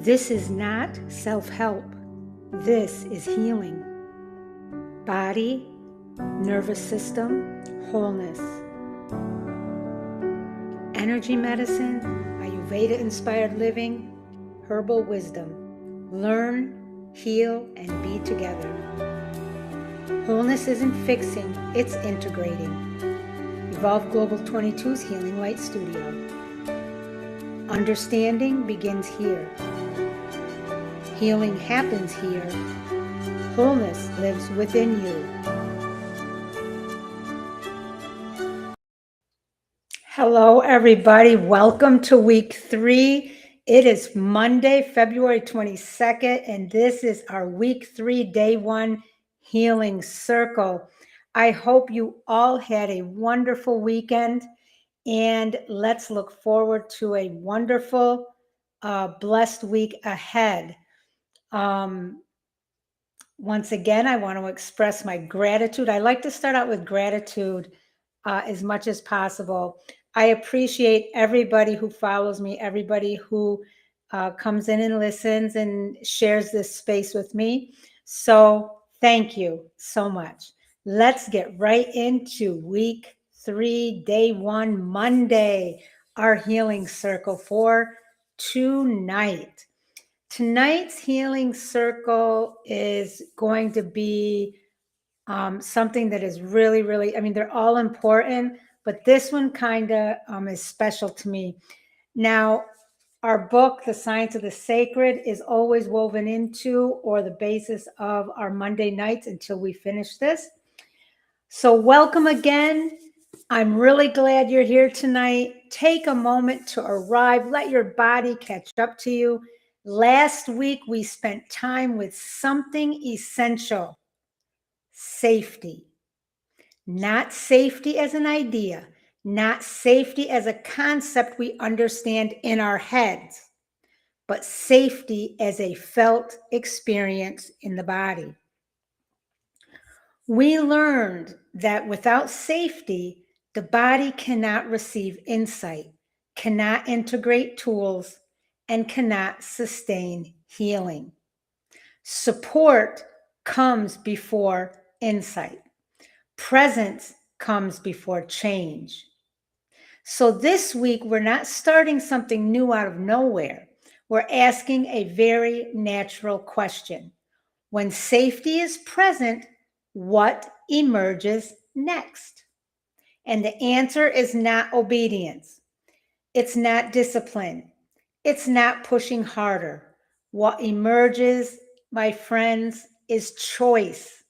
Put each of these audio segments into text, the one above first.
This is not self-help. This is healing. Body, nervous system, wholeness. Energy medicine, Ayurveda-inspired living, herbal wisdom. Learn, heal, and be together. Wholeness isn't fixing, it's integrating. Evolve Global 22's Healing Light Studio. Understanding begins here. Healing happens here. Wholeness lives within you. Hello, everybody. Welcome to week 3. It is Monday, February 22nd, and this is our week 3, day 1 healing circle. I hope you all had a wonderful weekend, and let's look forward to a wonderful, blessed week ahead. Once again, I want to express my gratitude. I like to start out with gratitude as much as possible. I appreciate everybody who follows me, everybody who comes in and listens and shares this space with me. So thank you so much. Let's get right into week 3, day 1, Monday, our healing circle for tonight. Tonight's healing circle is going to be something that is really, I mean, they're all important, but this one kind of is special to me. Now, our book, The Science of the Sacred, is always woven into or the basis of our Monday nights until we finish this. So welcome again. I'm really glad you're here tonight. Take a moment to arrive. Let your body catch up to you. Last week, we spent time with something essential: safety. Not safety as an idea, not safety as a concept we understand in our heads, but safety as a felt experience in the body. We learned that without safety, the body cannot receive insight, cannot integrate tools, and cannot sustain healing. Support comes before insight. Presence comes before change. So this week, we're not starting something new out of nowhere. We're asking a very natural question. When safety is present, what emerges next? And the answer is not obedience. It's not discipline. It's not pushing harder. What emerges, my friends, is choice.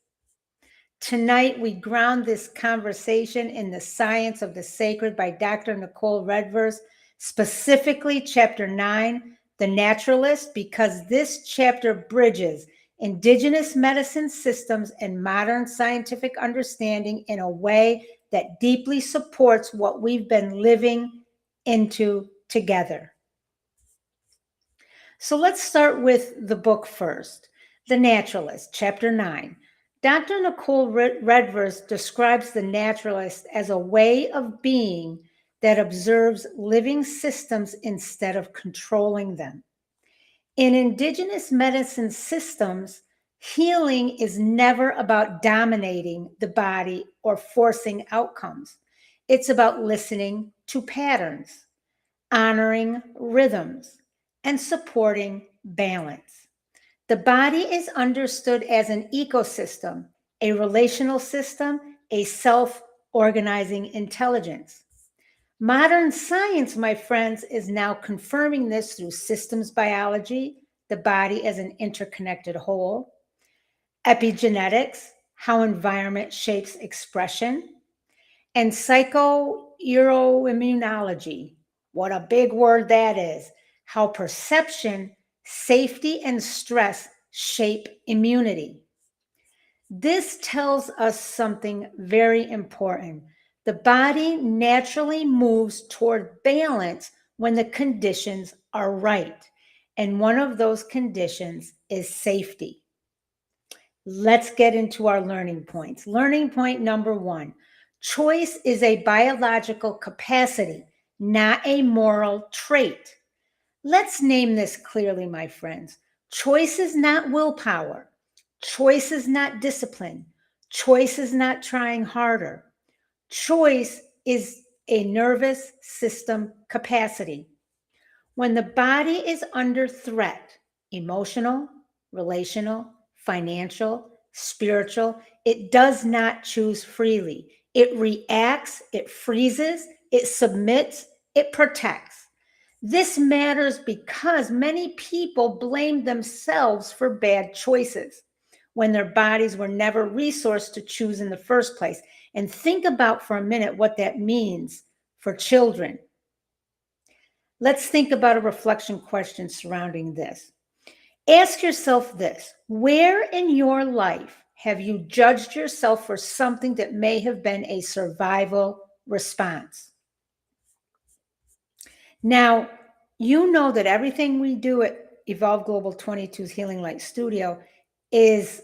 Tonight, we ground this conversation in the Science of the Sacred by Dr. Nicole Redvers, specifically chapter 9, The Naturalist, because this chapter bridges Indigenous medicine systems and modern scientific understanding in a way that deeply supports what we've been living into together. So let's start with the book first, The Naturalist, chapter 9. Dr. Nicole Redvers describes the naturalist as a way of being that observes living systems instead of controlling them. In Indigenous medicine systems, healing is never about dominating the body or forcing outcomes. It's about listening to patterns, honoring rhythms, and supporting balance. The body is understood as an ecosystem, a relational system, a self-organizing intelligence. Modern science, my friends, is now confirming this through systems biology, the body as an interconnected whole, epigenetics, how environment shapes expression, and psychoneuroimmunology, what a big word that is, how perception, safety, and stress shape immunity. This tells us something very important. The body naturally moves toward balance when the conditions are right. And one of those conditions is safety. Let's get into our learning points. Learning point number 1. Choice is a biological capacity, not a moral trait. Let's name this clearly, my friends. Choice is not willpower. Choice is not discipline. Choice is not trying harder. Choice is a nervous system capacity. When the body is under threat, emotional, relational, financial, spiritual, it does not choose freely. It reacts, it freezes, it submits, it protects. This matters because many people blame themselves for bad choices when their bodies were never resourced to choose in the first place. And think about for a minute what that means for children. Let's think about a reflection question surrounding this. Ask yourself this: where in your life have you judged yourself for something that may have been a survival response? Now, you know that everything we do at Evolve Global 22's Healing Light Studio is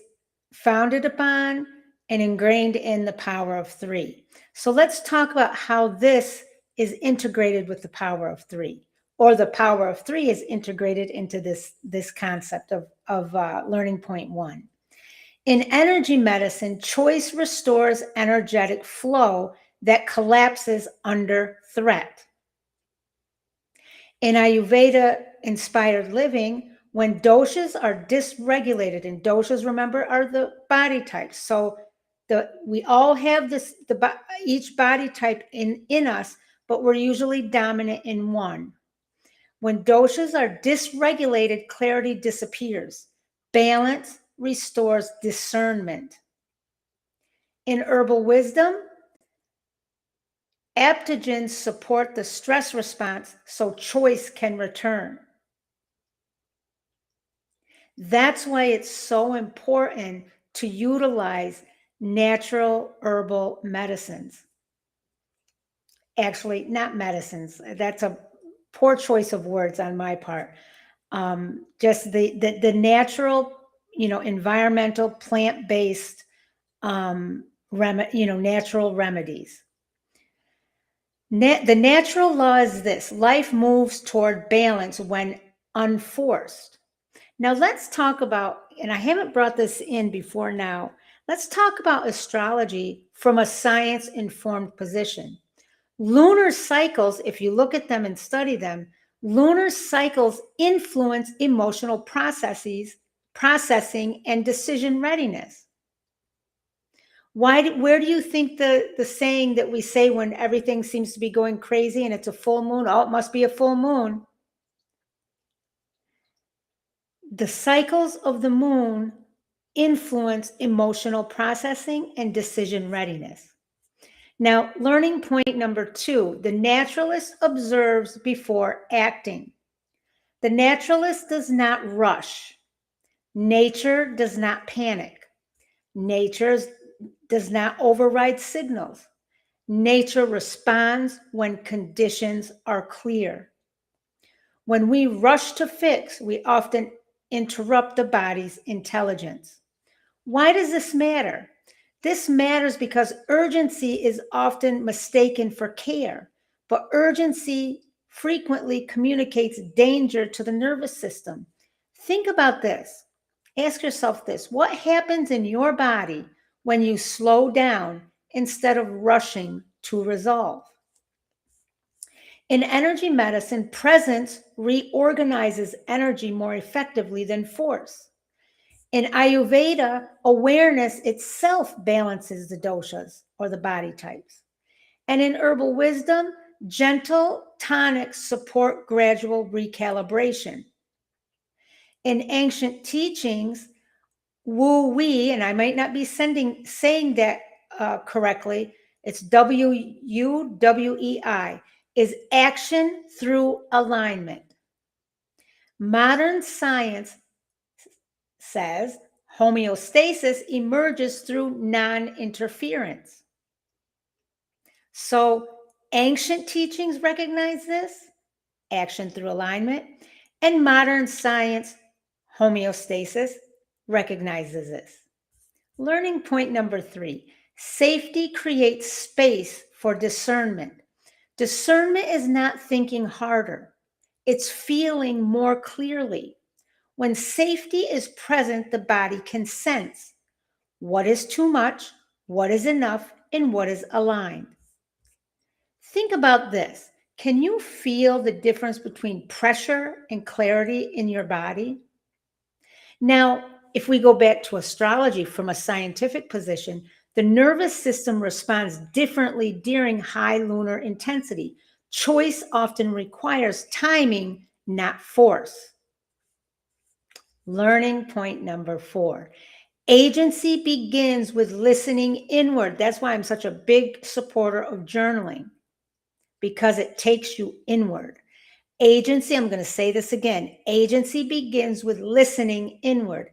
founded upon and ingrained in the power of three. So let's talk about how this is integrated with the power of three, or the power of three is integrated into this concept of learning point one. In energy medicine, choice restores energetic flow that collapses under threat. In Ayurveda inspired living, when doshas are dysregulated, and doshas, remember, are the body types. So we all have each body type in us, but we're usually dominant in one. When doshas are dysregulated, clarity disappears. Balance restores discernment. In herbal wisdom, aptogens support the stress response so choice can return. That's why it's so important to utilize natural herbal medicines. Actually, not medicines. That's a poor choice of words on my part. Just the natural, environmental, plant-based, natural remedies. The natural law is this: life moves toward balance when unforced. Now let's talk about, and I haven't brought this in before now, let's talk about astrology from a science-informed position. Lunar cycles, if you look at them and study them, lunar cycles influence emotional processing, and decision readiness. Where do you think the saying that we say when everything seems to be going crazy and it's a full moon, oh, it must be a full moon? The cycles of the moon influence emotional processing and decision readiness. Now, learning point number 2, the naturalist observes before acting. The naturalist does not rush. Nature does not panic. Nature does not override signals. Nature responds when conditions are clear. When we rush to fix, we often interrupt the body's intelligence. Why does this matter? This matters because urgency is often mistaken for care, but urgency frequently communicates danger to the nervous system. Think about this. Ask yourself this: what happens in your body when you slow down instead of rushing to resolve? In energy medicine, presence reorganizes energy more effectively than force. In Ayurveda, awareness itself balances the doshas, or the body types. And in herbal wisdom, gentle tonics support gradual recalibration. In ancient teachings, Wu Wei, and I might not be saying that correctly, it's WUWEI, is action through alignment. Modern science says homeostasis emerges through non-interference. So ancient teachings recognize this, action through alignment, and modern science, homeostasis, recognizes this. Learning point number 3, safety creates space for discernment. Discernment is not thinking harder. It's feeling more clearly. When safety is present, the body can sense what is too much, what is enough, and what is aligned. Think about this. Can you feel the difference between pressure and clarity in your body? Now, if we go back to astrology from a scientific position, the nervous system responds differently during high lunar intensity. Choice often requires timing, not force. Learning point number 4. Agency begins with listening inward. That's why I'm such a big supporter of journaling, because it takes you inward. Agency, I'm going to say this again. Agency begins with listening inward.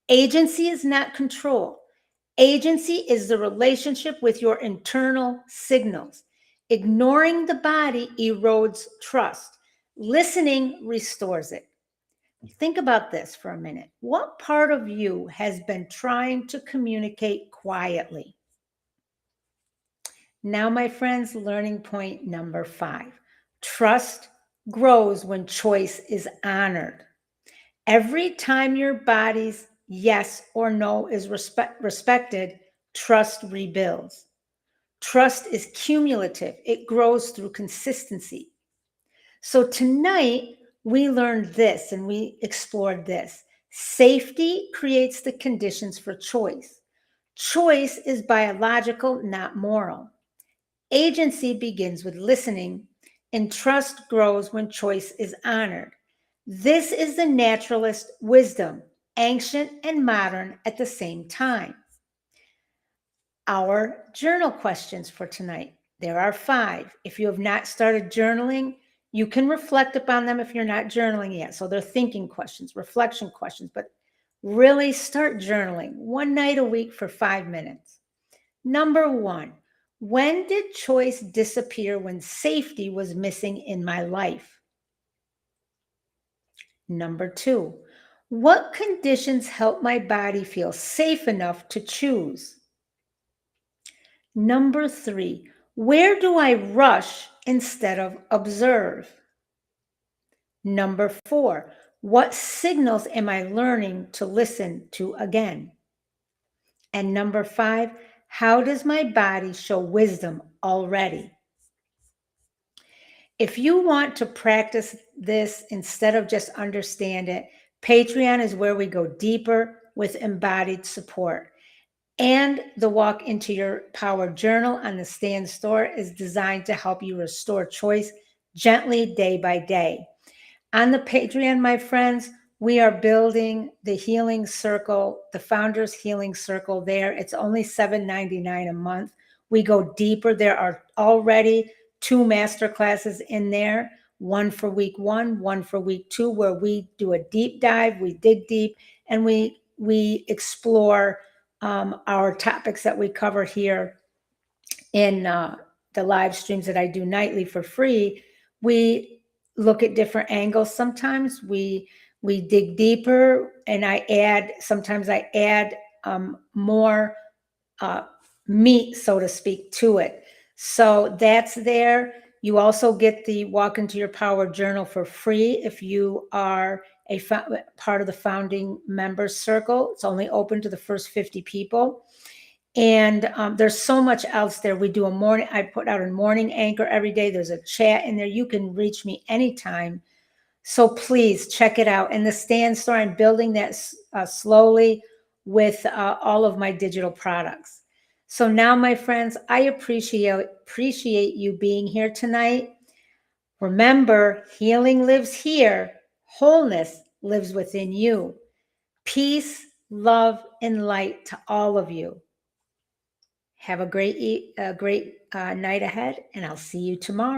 Agency is not control. Agency is the relationship with your internal signals. Ignoring the body erodes trust. Listening restores it. Think about this for a minute. What part of you has been trying to communicate quietly? Now, my friends, learning point number 5. Trust grows when choice is honored. Every time your body's yes or no is respected, trust rebuilds. Trust is cumulative. It grows through consistency. So tonight, we learned this and we explored this. Safety creates the conditions for choice. Choice is biological, not moral. Agency begins with listening, and trust grows when choice is honored. This is the naturalist wisdom, ancient and modern at the same time. Our journal questions for tonight. There are 5. If you have not started journaling, you can reflect upon them if you're not journaling yet. So they're thinking questions, reflection questions, but really start journaling one night a week for 5 minutes. Number 1, when did choice disappear when safety was missing in my life? Number 2, what conditions help my body feel safe enough to choose? Number 3, where do I rush instead of observe? Number 4, what signals am I learning to listen to again? And number 5, how does my body show wisdom already? If you want to practice this instead of just understand it, Patreon is where we go deeper with embodied support. And the Walk into Your Power journal on the Stand store is designed to help you restore choice gently day by day. On the Patreon, my friends, we are building the healing circle, the Founders Healing Circle there. It's only $7.99 a month. We go deeper. There are already 2 masterclasses in there, one for week 1, one for week 2, where we do a deep dive, we dig deep, and we explore our topics that we cover here in the live streams that I do nightly for free. We look at different angles. Sometimes we dig deeper, and sometimes I add more meat, so to speak, to it. So that's there. You also get the Walk into Your Power journal for free if you are a part of the founding members circle. It's only open to the first 50 people. And there's so much else there. I put out a morning anchor every day. There's a chat in there. You can reach me anytime. So please check it out. And the Stand store, I'm building that slowly with all of my digital products. So now, my friends, I appreciate you being here tonight. Remember, healing lives here. Wholeness lives within you. Peace, love, and light to all of you. Have a great night ahead, and I'll see you tomorrow.